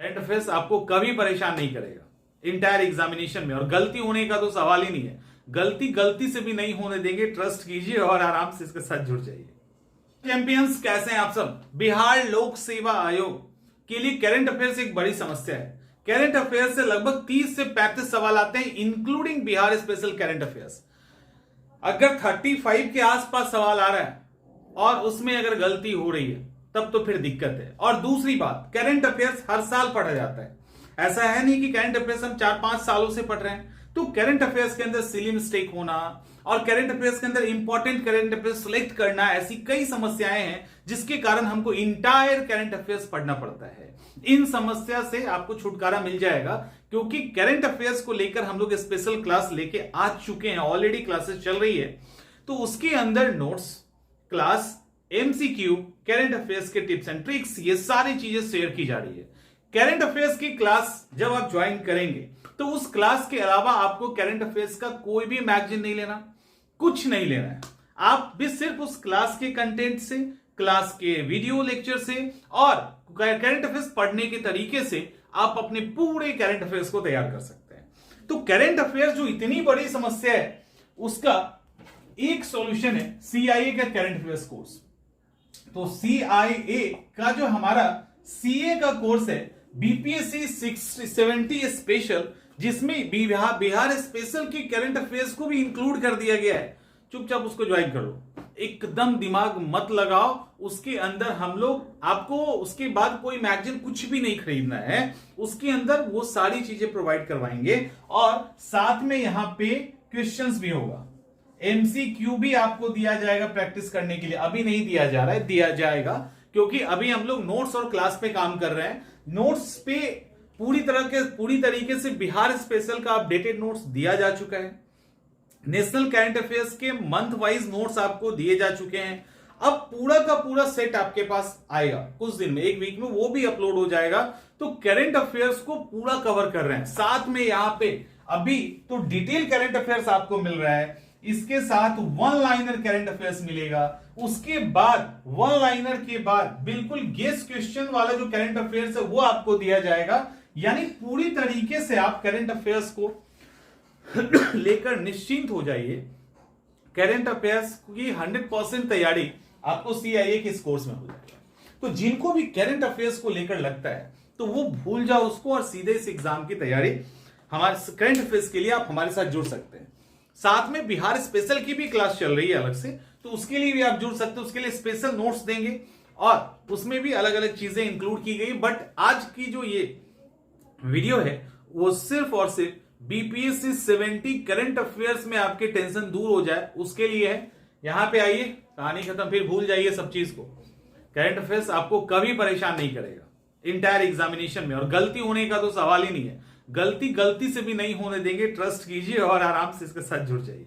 Current affairs आपको कभी परेशान नहीं करेगा इंटायर एग्जामिनेशन में, और गलती होने का तो सवाल ही नहीं है। गलती से भी नहीं होने देंगे, ट्रस्ट कीजिए और आराम से इसके साथ जुड़ जाइए। चैंपियंस, कैसे हैं आप सब? बिहार लोक सेवा आयोग के लिए करंट अफेयर्स एक बड़ी समस्या है। करंट अफेयर्स से लगभग 30 से 35 सवाल आते हैं, including Bihar special current affairs. अगर 35 के आसपास सवाल आ रहा है और उसमें अगर गलती हो रही है तब तो फिर दिक्कत है। और दूसरी बात, करंट अफेयर्स हर साल पढ़ा जाता है, ऐसा है नहीं कि करंट अफेयर्स हम 4-5 सालों से पढ़ रहे हैं। तो करंट अफेयर्स के अंदर सिली मिस्टेक होना और करंट अफेयर्स के अंदर इंपॉर्टेंट करंट अफेयर्स सिलेक्ट करना, ऐसी कई समस्याएं हैं जिसके कारण हमको इंटायर करंट अफेयर्स पढ़ना पड़ता है। इन समस्या से आपको छुटकारा मिल जाएगा, क्योंकि करंट अफेयर्स को लेकर हम लोग स्पेशल क्लास लेके आ चुके हैं, ऑलरेडी क्लासेस चल रही है। तो उसके अंदर notes, class, MCQ, current affairs के टिप्स एंड ट्रिक्स, ये सारी चीजें शेयर की जा रही है। करंट अफेयर्स की क्लास जब आप ज्वाइन करेंगे तो उस क्लास के अलावा आपको करंट अफेयर्स का कोई भी मैगजीन नहीं लेना, कुछ नहीं लेना है। आप भी सिर्फ उस क्लास के कंटेंट से, क्लास के वीडियो लेक्चर से और करंट अफेयर्स पढ़ने के तरीके से आप अपने पूरे करंट अफेयर्स को तैयार कर सकते हैं। तो करंट अफेयर्स जो इतनी बड़ी समस्या है, उसका एक सॉल्यूशन है सीआईए का करंट अफेयर्स कोर्स। तो सीआईए का जो हमारा सीए का कोर्स है, बीपीएससी 670 स्पेशल, जिसमें बिहार स्पेशल के करंट अफेयर्स को भी इंक्लूड कर दिया गया है, चुपचाप उसको ज्वाइन कर लो, एकदम दिमाग मत लगाओ। उसके अंदर हम लोग आपको उसके बाद कोई मैगजीन कुछ भी नहीं खरीदना है, उसके अंदर वो सारी चीजें प्रोवाइड करवाएंगे और साथ में यहां पे क्वेश्चंस भी होगा, एमसीक्यू भी आपको दिया जाएगा प्रैक्टिस करने के लिए। अभी नहीं दिया जा रहा है, दिया जाएगा, क्योंकि अभी हम लोग नोट्स और क्लास पे काम कर रहे हैं। नोट्स पे पूरी तरीके से बिहार स्पेशल का अपडेटेड नोट्स दिया जा चुका है। नेशनल करंट अफेयर्स के मंथ वाइज नोट्स आपको दिए जा चुके हैं। अब पूरा का पूरा सेट आपके पास आएगा कुछ दिन में, एक वीक में वो भी अपलोड हो जाएगा। तो करंट अफेयर्स को पूरा कवर कर रहे हैं। साथ में यहां पे अभी तो डिटेल करंट अफेयर्स आपको मिल रहा है, इसके साथ वन लाइनर करंट अफेयर्स मिलेगा। उसके बाद वन लाइनर के बाद बिल्कुल गेस क्वेश्चन वाला जो करंट अफेयर्स है वो आपको दिया जाएगा। यानी पूरी तरीके से आप करंट अफेयर्स को लेकर निश्चिंत हो जाइए। करंट अफेयर्स की 100% तैयारी आपको सीआईए के इस कोर्स में हो जाएगी। तो जिनको भी करंट अफेयर्स को लेकर लगता है तो वो भूल जाओ उसको और सीधे इस एग्जाम की तैयारी, हमारे करंट अफेयर्स के लिए आप हमारे साथ जुड़ सकते हैं। साथ में बिहार स्पेशल की भी क्लास चल रही है अलग से, तो उसके लिए भी आप जुड़ सकते हो। उसके लिए स्पेशल नोट्स देंगे और उसमें भी अलग अलग चीजें इंक्लूड की गई। बट आज की जो ये वीडियो है वो सिर्फ और सिर्फ बीपीएससी 70 करंट अफेयर्स में आपके टेंशन दूर हो जाए उसके लिए है। यहां पे आइए, कहानी खत्म, फिर भूल जाइए सब चीज को। करंट अफेयर्स आपको कभी परेशान नहीं करेगा इंटायर एग्जामिनेशन में, और गलती होने का तो सवाल ही नहीं है। गलती से भी नहीं होने देंगे, ट्रस्ट कीजिए और आराम से इसके साथ जुड़ जाइए।